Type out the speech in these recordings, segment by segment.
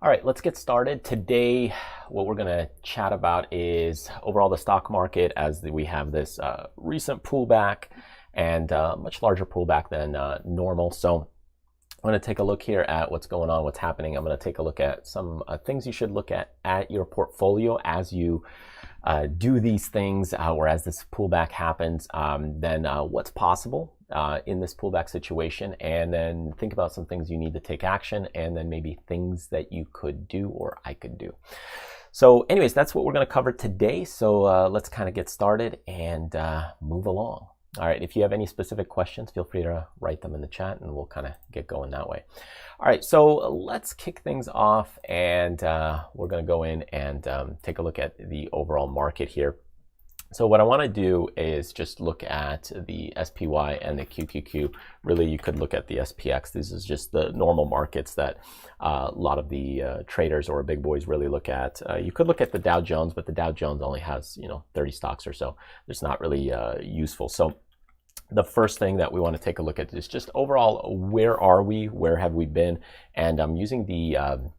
All right, let's get started. Today, what we're going to chat about is overall the stock market as we have this recent pullback and much larger pullback than normal. So I'm going to take a look here at what's going on, what's happening. I'm going to take a look at some things you should look at your portfolio as you do these things or as this pullback happens, then what's possible in this pullback situation, and then think about some things you need to take action, and then maybe things that you could do or I could do. So anyways, that's what we're going to cover today. So let's kind of get started and move along. All right, if you have any specific questions, feel free to write them in the chat and we'll kind of get going that way. All right, so let's kick things off and we're going to go in and take a look at the overall market here. So what I want to do is just look at the SPY and the QQQ. Really, you could look at the SPX. This is just the normal markets that a lot of the traders or big boys really look at. You could look at the Dow Jones, but the Dow Jones only has 30 stocks or so. It's not really useful. So the first thing that we want to take a look at is just overall, where are we? Where have we been? And I'm using the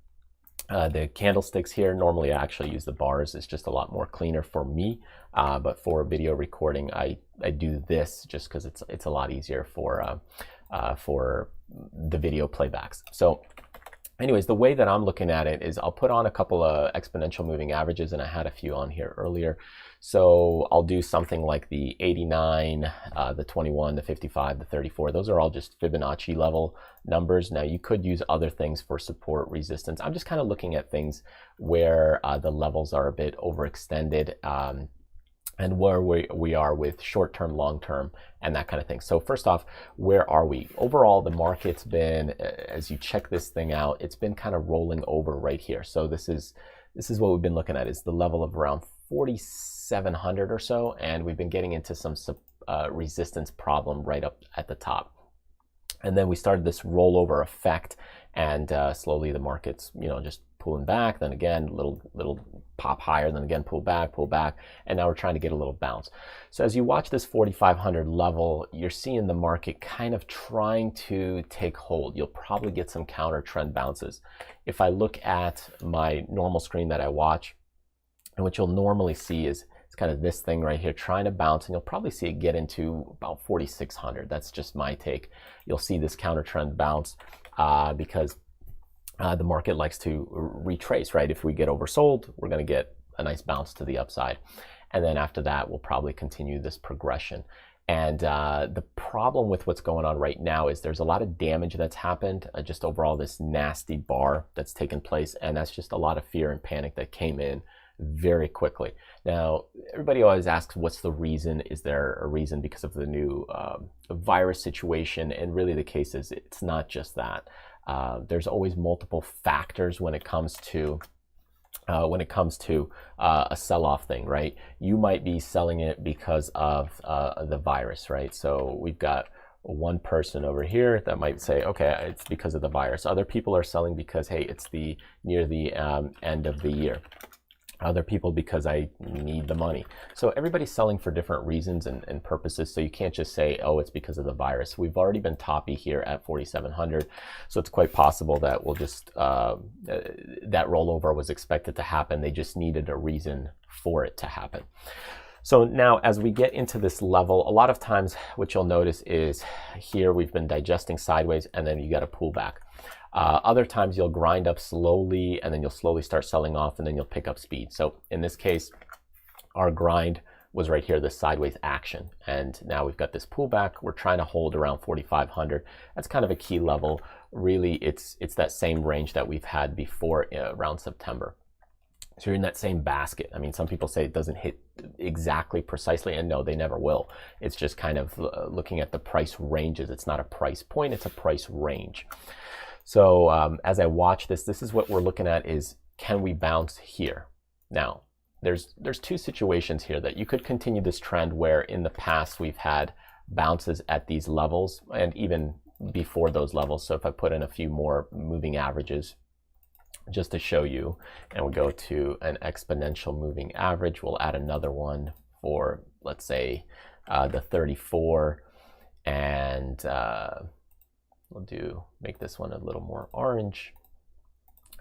candlesticks here. Normally I actually use the bars. It's just a lot more cleaner for me. But for video recording, I do this just because it's a lot easier for the video playbacks. So anyways, the way that I'm looking at it is I'll put on a couple of exponential moving averages, and I had a few on here earlier. So I'll do something like the 89, the 21, the 55, the 34. Those are all just Fibonacci level numbers. Now you could use other things for support, resistance. I'm just kind of looking at things where the levels are a bit overextended, and where we are with short-term, long-term, and that kind of thing. So first off, where are we? Overall, the market's been, as you check this thing out, it's been kind of rolling over right here. So this is what we've been looking at, is the level of around 4,700 or so, and we've been getting into some resistance problem right up at the top. And then we started this rollover effect, and slowly the market's just pulling back, then again little pop higher, then again pull back, and now we're trying to get a little bounce. So as you watch this 4,500 level, you're seeing the market kind of trying to take hold. You'll probably get some counter trend bounces. If I look at my normal screen that I watch, and what you'll normally see is it's kind of this thing right here trying to bounce, and you'll probably see it get into about 4,600. That's just my take. You'll see this counter trend bounce because the market likes to retrace, right? If we get oversold, we're going to get a nice bounce to the upside. And then after that, we'll probably continue this progression. And the problem with what's going on right now is there's a lot of damage that's happened, just overall this nasty bar that's taken place. And that's just a lot of fear and panic that came in very quickly. Now, everybody always asks, what's the reason? Is there a reason because of the new virus situation? And really the case is it's not just that. There's always multiple factors when it comes to a sell-off thing, right? You might be selling it because of the virus, right? So we've got one person over here that might say, okay, it's because of the virus. Other people are selling because, hey, it's near the end of the year. Other people because I need the money. So everybody's selling for different reasons and purposes. So you can't just say, oh, it's because of the virus. We've already been toppy here at 4,700. So it's quite possible that we'll just, that rollover was expected to happen. They just needed a reason for it to happen. So now as we get into this level, a lot of times what you'll notice is here we've been digesting sideways, and then you got to pull back. Other times you'll grind up slowly, and then you'll slowly start selling off, and then you'll pick up speed. So in this case, our grind was right here, this sideways action. And now we've got this pullback. We're trying to hold around 4,500. That's kind of a key level. Really, it's that same range that we've had before around September. So you're in that same basket. I mean, some people say it doesn't hit exactly precisely, and no, they never will. It's just kind of looking at the price ranges. It's not a price point, it's a price range. So as I watch this is what we're looking at, is can we bounce here? Now, there's two situations here that you could continue this trend where in the past we've had bounces at these levels and even before those levels. So if I put in a few more moving averages just to show you, and we go to an exponential moving average, we'll add another one for, let's say, the 34, and we'll make this one a little more orange.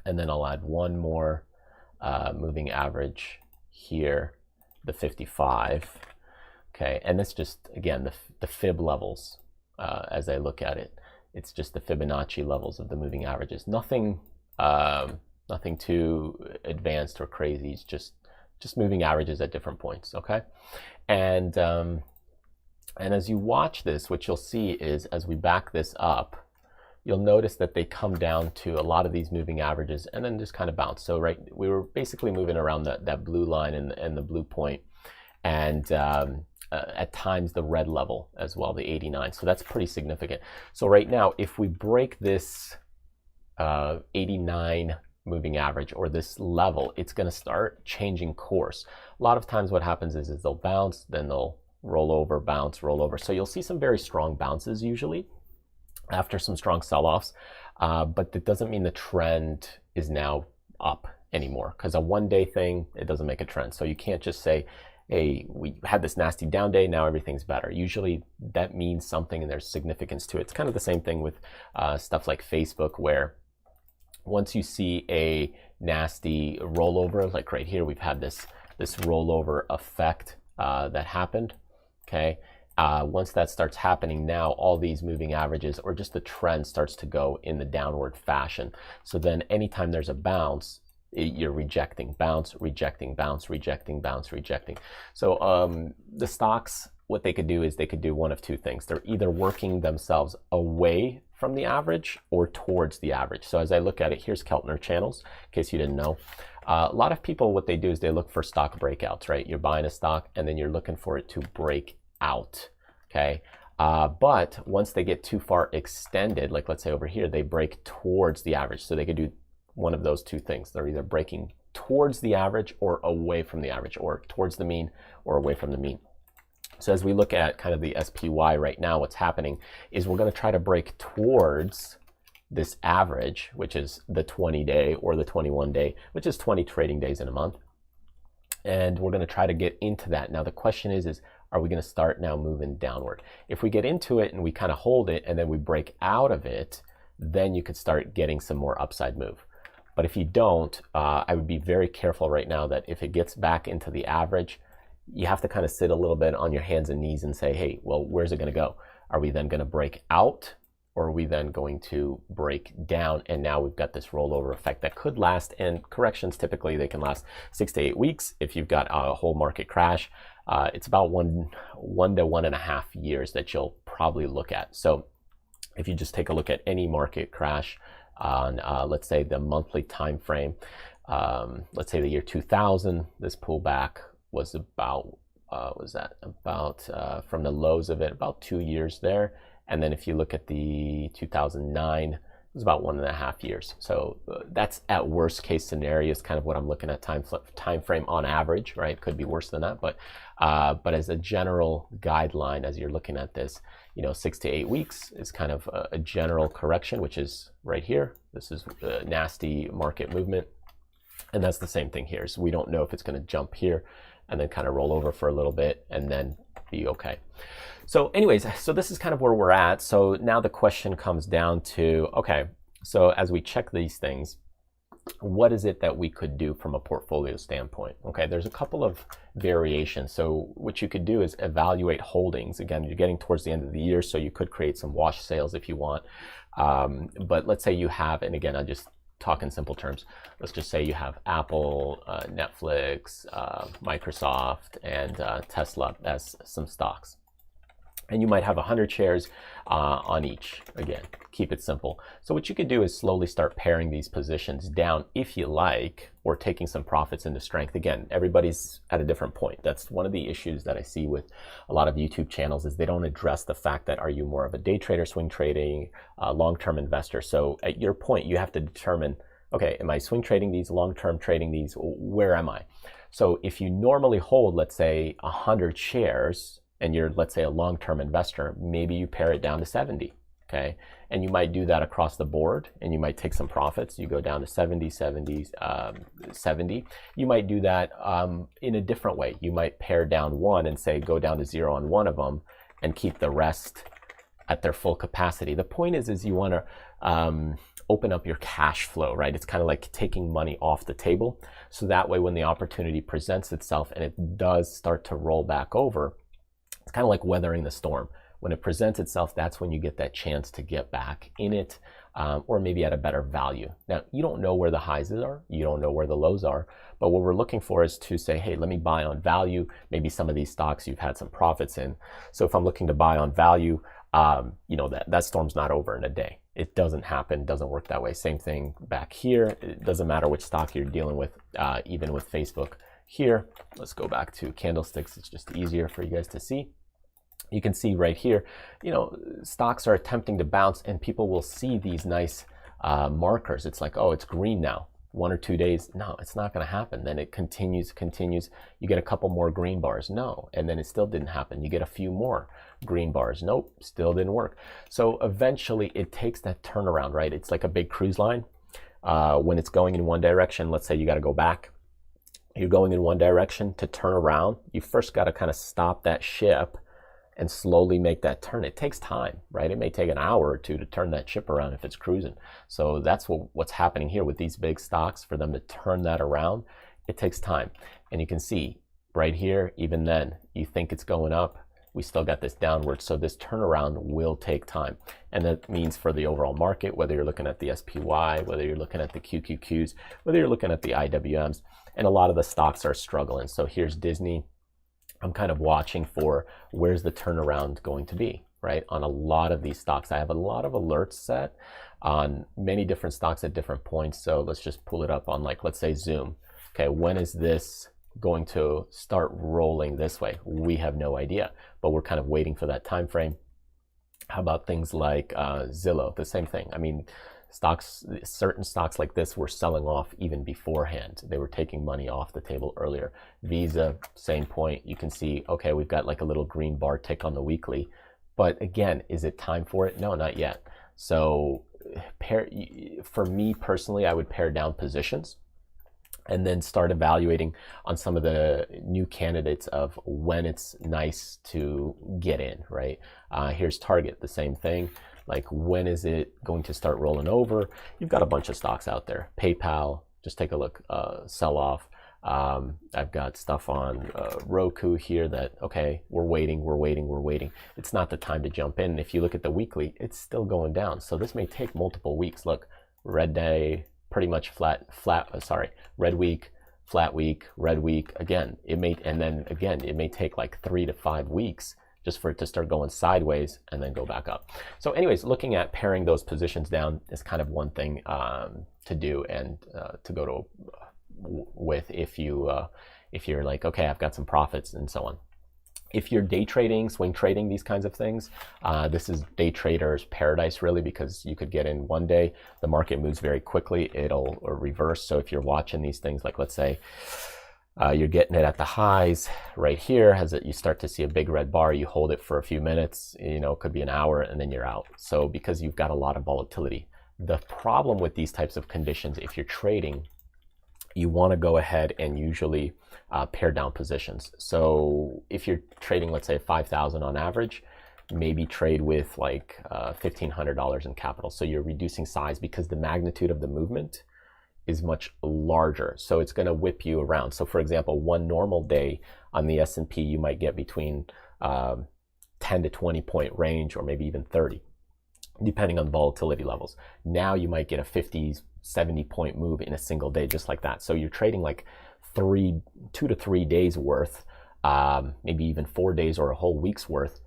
and then I'll add one more moving average here, the 55. Okay, and that's just, again, the fib levels as I look at it. It's just the Fibonacci levels of the moving averages. Nothing too advanced or crazy. It's just moving averages at different points, okay? And as you watch this, what you'll see is as we back this up, you'll notice that they come down to a lot of these moving averages and then just kind of bounce. So we were basically moving around that blue line and the blue point, and at times the red level as well, the 89. So that's pretty significant. So right now, if we break this 89 moving average or this level, it's going to start changing course. A lot of times what happens is they'll bounce, then they'll roll over, bounce, roll over. So you'll see some very strong bounces usually after some strong sell-offs, but that doesn't mean the trend is now up anymore, because a one-day thing, it doesn't make a trend. So you can't just say, hey, we had this nasty down day, now everything's better. Usually that means something and there's significance to it. It's kind of the same thing with stuff like Facebook, where once you see a nasty rollover, like right here, we've had this rollover effect that happened, okay? Once that starts happening, now all these moving averages or just the trend starts to go in the downward fashion. So then anytime there's a bounce, you're rejecting, bounce, rejecting, bounce, rejecting, bounce, rejecting. So the stocks, what they could do is they could do one of two things. They're either working themselves away from the average or towards the average. So as I look at it, here's Keltner channels, in case you didn't know. A lot of people, what they do is they look for stock breakouts, right? You're buying a stock and then you're looking for it to break out, okay? But once they get too far extended, like let's say over here, they break towards the average. So they could do one of those two things. They're either breaking towards the average or away from the average, or towards the mean or away from the mean. So as we look at kind of the SPY right now, what's happening is we're going to try to break towards this average, which is the 20-day or the 21-day, which is 20 trading days in a month. And we're going to try to get into that. Now the question is are we going to start now moving downward? If we get into it and we kind of hold it and then we break out of it, then you could start getting some more upside move. But if you don't, I would be very careful right now that if it gets back into the average, you have to kind of sit a little bit on your hands and knees and say, hey, well, where's it going to go? Are we then going to break out, or are we then going to break down? And now we've got this rollover effect that could last, and corrections typically they can last 6 to 8 weeks. If you've got a whole market crash, it's about one to 1.5 years that you'll probably look at. So if you just take a look at any market crash on let's say the monthly time frame, let's say the year 2000, this pullback was about from the lows of it about 2 years there. And then if you look at the 2009, it was about 1.5 years. So that's at worst case scenario is kind of what I'm looking at time frame on average, right? Could be worse than that, but as a general guideline, as you're looking at this, 6 to 8 weeks is kind of a general correction, which is right here. This is a nasty market movement. And that's the same thing here. So we don't know if it's going to jump here and then kind of roll over for a little bit and then be okay. So anyways, so this is kind of where we're at. So now the question comes down to, okay, so as we check these things, what is it that we could do from a portfolio standpoint? Okay, there's a couple of variations. So what you could do is evaluate holdings. Again, you're getting towards the end of the year, so you could create some wash sales if you want. But let's say you have, and again, I just talk in simple terms. Let's just say you have Apple, Netflix, Microsoft, and Tesla as some stocks. And you might have 100 shares on each. Again, keep it simple. So what you could do is slowly start paring these positions down if you like, or taking some profits into strength. Again, everybody's at a different point. That's one of the issues that I see with a lot of YouTube channels is they don't address the fact that are you more of a day trader, swing trading, long-term investor? So at your point, you have to determine, okay, am I swing trading these, long-term trading these? Where am I? So if you normally hold, let's say 100 shares, and you're, let's say, a long-term investor, maybe you pare it down to 70, okay? And you might do that across the board, and you might take some profits. You go down to 70. You might do that in a different way. You might pare down one and say, go down to 0 on one of them and keep the rest at their full capacity. The point is you want to open up your cash flow, right? It's kind of like taking money off the table. So that way, when the opportunity presents itself and it does start to roll back over, it's kind of like weathering the storm. When it presents itself, that's when you get that chance to get back in it, or maybe at a better value. Now, you don't know where the highs are, you don't know where the lows are, but what we're looking for is to say, hey, let me buy on value. Maybe some of these stocks you've had some profits in. So if I'm looking to buy on value, that storm's not over in a day. It doesn't happen, doesn't work that way. Same thing back here. It doesn't matter which stock you're dealing with, even with Facebook here. Let's go back to candlesticks. It's just easier for you guys to see. You can see right here, stocks are attempting to bounce and people will see these nice markers. It's like, oh, it's green now. 1 or 2 days. No, it's not going to happen. Then it continues. You get a couple more green bars. No. And then it still didn't happen. You get a few more green bars. Nope, still didn't work. So eventually it takes that turnaround, right? It's like a big cruise line. When it's going in one direction, let's say you got to go back. You're going in one direction. To turn around, you first got to kind of stop that ship and slowly make that turn. It takes time, right? It may take an hour or two to turn that ship around if it's cruising. So that's what's happening here with these big stocks. For them to turn that around, it takes time. And you can see right here, even then, you think it's going up, we still got this downward. So this turnaround will take time. And that means for the overall market, whether you're looking at the SPY, whether you're looking at the QQQs, whether you're looking at the IWMs, and a lot of the stocks are struggling. So here's Disney. I'm kind of watching for where's the turnaround going to be, right? On a lot of these stocks. I have a lot of alerts set on many different stocks at different points. So let's just pull it up on, like, let's say Zoom. Okay, when is this going to start rolling this way? We have no idea, but we're kind of waiting for that time frame. How about things like Zillow? The same thing. I mean, certain stocks like this were selling off even beforehand. They were taking money off the table earlier. Visa, same point. You can see, okay, we've got like a little green bar tick on the weekly, but again, is it time for it? No, not yet. So for me personally, I would pare down positions and then start evaluating on some of the new candidates of when it's nice to get in, right? Here's Target, the same thing. Like, when is it going to start rolling over? You've got a bunch of stocks out there. PayPal, just take a look, sell off. I've got stuff on Roku here that, okay, we're waiting. It's not the time to jump in. If you look at the weekly, it's still going down. So this may take multiple weeks. Look, red day, pretty much red week, flat week, red week. Again, it may take like 3 to 5 weeks just for it to start going sideways and then go back up. So anyways, looking at paring those positions down is kind of one thing to do and to go to with if you're like, okay, I've got some profits and so on. If you're day trading, swing trading, these kinds of things, this is day trader's paradise really, because you could get in one day, the market moves very quickly, it'll reverse. So if you're watching these things, like let's say you're getting it at the highs right here, as you start to see a big red bar, you hold it for a few minutes, it could be an hour, and then you're out. So because you've got a lot of volatility. The problem with these types of conditions, if you're trading, you want to go ahead and usually pare down positions. So if you're trading, let's say 5,000 on average, maybe trade with like $1,500 in capital. So you're reducing size because the magnitude of the movement is much larger. So it's going to whip you around. So for example, one normal day on the S&P, you might get between 10 to 20 point range, or maybe even 30, depending on volatility levels. Now you might get a 50, 70 point move in a single day, just like that. So you're trading like 2 to 3 days worth, maybe even 4 days or a whole week's worth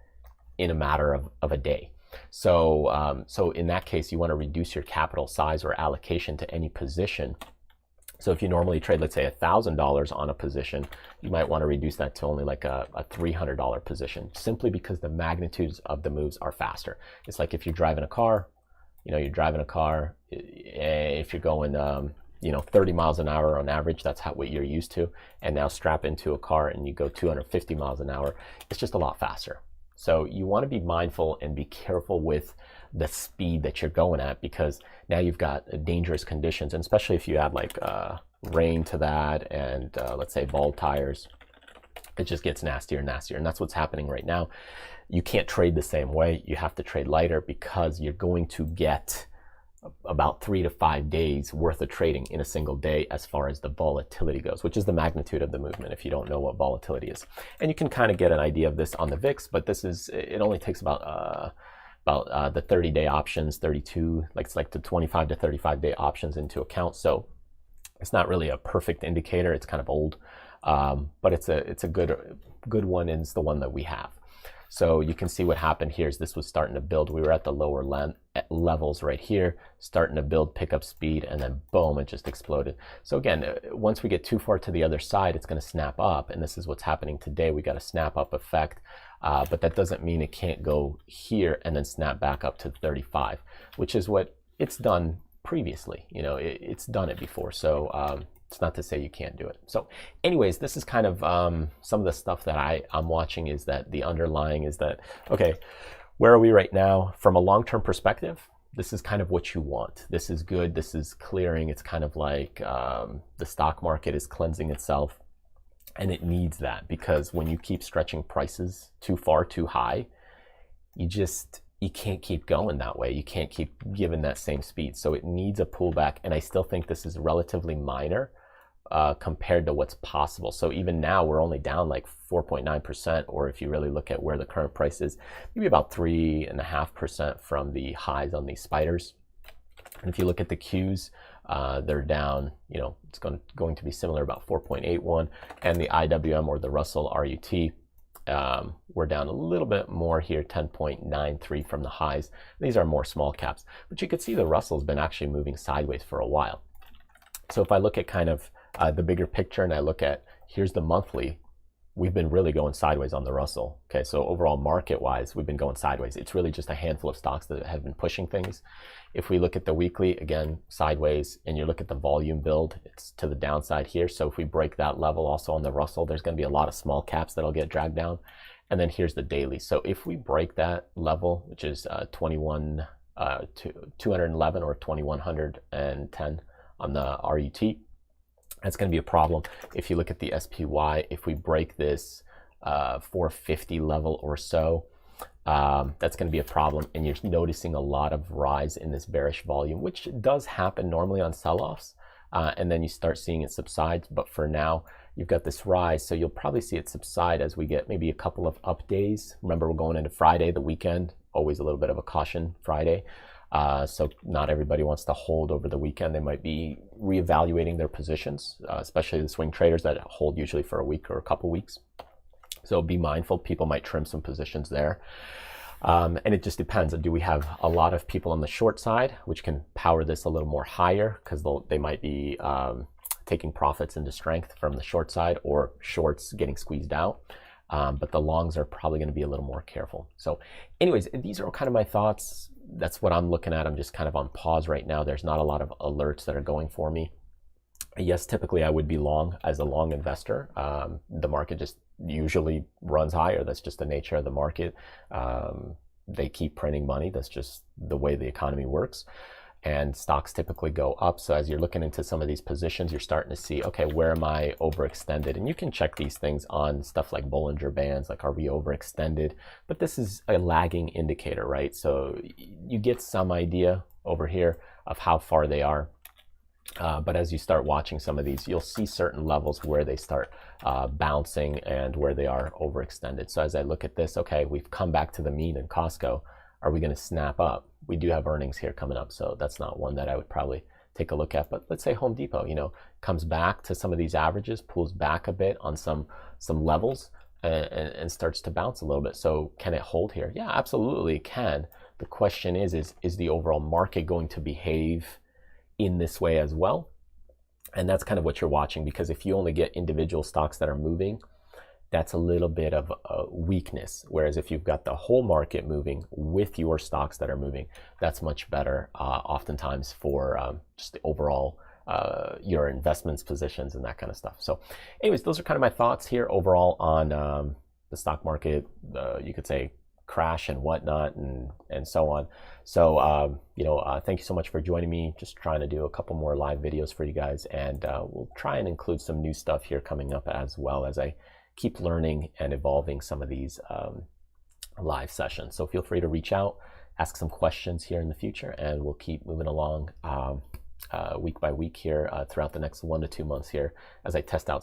in a matter of a day. So in that case, you want to reduce your capital size or allocation to any position. So if you normally trade, let's say $1,000 on a position, you might want to reduce that to only like a $300 position, simply because the magnitudes of the moves are faster. It's like if you're driving a car, if you're going 30 miles an hour on average, that's what you're used to, and now strap into a car and you go 250 miles an hour, it's just a lot faster. So you want to be mindful and be careful with the speed that you're going at, because now you've got dangerous conditions, and especially if you add like rain to that and let's say bald tires, it just gets nastier and nastier. And that's what's happening right now. You can't trade the same way. You have to trade lighter, because you're going to get about 3 to 5 days worth of trading in a single day as far as the volatility goes, which is the magnitude of the movement if you don't know what volatility is. And you can kind of get an idea of this on the VIX, but it only takes about the 30-day options, 32, it's like the 25 to 35-day options into account. So it's not really a perfect indicator. It's kind of old, but it's a good one, and it's the one that we have. So you can see what happened here is this was starting to build. We were at the lower levels right here, starting to build, pick up speed, and then boom, it just exploded. So again, once we get too far to the other side, it's going to snap up, and this is what's happening today. We got a snap up effect, but that doesn't mean it can't go here and then snap back up to 35, which is what it's done previously. It's done it before. So it's not to say you can't do it. So anyways, this is kind of some of the stuff that I'm watching, is that the underlying is that, okay, where are we right now? From a long-term perspective, this is kind of what you want. This is good. This is clearing. It's kind of like the stock market is cleansing itself, and it needs that, because when you keep stretching prices too far, too high, you can't keep going that way. You can't keep giving that same speed. So it needs a pullback. And I still think this is relatively minor compared to what's possible. So even now we're only down like 4.9%, or if you really look at where the current price is, maybe about 3.5% from the highs on these spiders. And if you look at the Qs, they're down, it's going to be similar, about 4.81. And the IWM, or the Russell RUT, we're down a little bit more here, 10.93 from the highs. These are more small caps, but you could see the Russell's been actually moving sideways for a while. So if I look at kind of the bigger picture, and I look at, here's the monthly, we've been really going sideways on the Russell. Okay, so overall market wise, we've been going sideways. It's really just a handful of stocks that have been pushing things. If we look at the weekly, again, sideways, and you look at the volume build, it's to the downside here. So if we break that level also on the Russell, there's going to be a lot of small caps that'll get dragged down. And then here's the daily. So if we break that level, which is 211 or 2110 on the RUT, that's going to be a problem. If you look at the SPY, if we break this 450 level or so, that's going to be a problem. And you're noticing a lot of rise in this bearish volume, which does happen normally on sell-offs. And then you start seeing it subside. But for now, you've got this rise. So you'll probably see it subside as we get maybe a couple of up days. Remember, we're going into Friday, the weekend, always a little bit of a caution Friday. So not everybody wants to hold over the weekend. They might be reevaluating their positions, especially the swing traders that hold usually for a week or a couple weeks. So be mindful. People might trim some positions there. And it just depends. Do we have a lot of people on the short side, which can power this a little more higher, because they might be taking profits into strength from the short side, or shorts getting squeezed out. But the longs are probably going to be a little more careful. So anyways, these are kind of my thoughts. That's what I'm looking at. I'm just kind of on pause right now. There's not a lot of alerts that are going for me. Yes, typically I would be long as a long investor. The market just usually runs higher. That's just the nature of the market. They keep printing money. That's just the way the economy works. And stocks typically go up. So as you're looking into some of these positions, you're starting to see, okay, where am I overextended? And you can check these things on stuff like Bollinger Bands, like, are we overextended? But this is a lagging indicator, right? So you get some idea over here of how far they are. But as you start watching some of these, you'll see certain levels where they start bouncing and where they are overextended. So as I look at this, okay, we've come back to the mean in Costco. Are we going to snap up? We do have earnings here coming up, so that's not one that I would probably take a look at. But let's say Home Depot, comes back to some of these averages, pulls back a bit on some levels, and starts to bounce a little bit. So can it hold here? Yeah, absolutely it can. The question is the overall market going to behave in this way as well? And that's kind of what you're watching, because if you only get individual stocks that are moving, that's a little bit of a weakness. Whereas if you've got the whole market moving with your stocks that are moving, that's much better oftentimes for just the overall your investments, positions, and that kind of stuff. So anyways, those are kind of my thoughts here overall on the stock market, you could say crash and whatnot, and so on. So thank you so much for joining me. Just trying to do a couple more live videos for you guys, and we'll try and include some new stuff here coming up, as well as I keep learning and evolving some of these live sessions. So feel free to reach out. ask some questions here in the future, and we'll keep moving along week by week here throughout the next 1 to 2 months here as I test out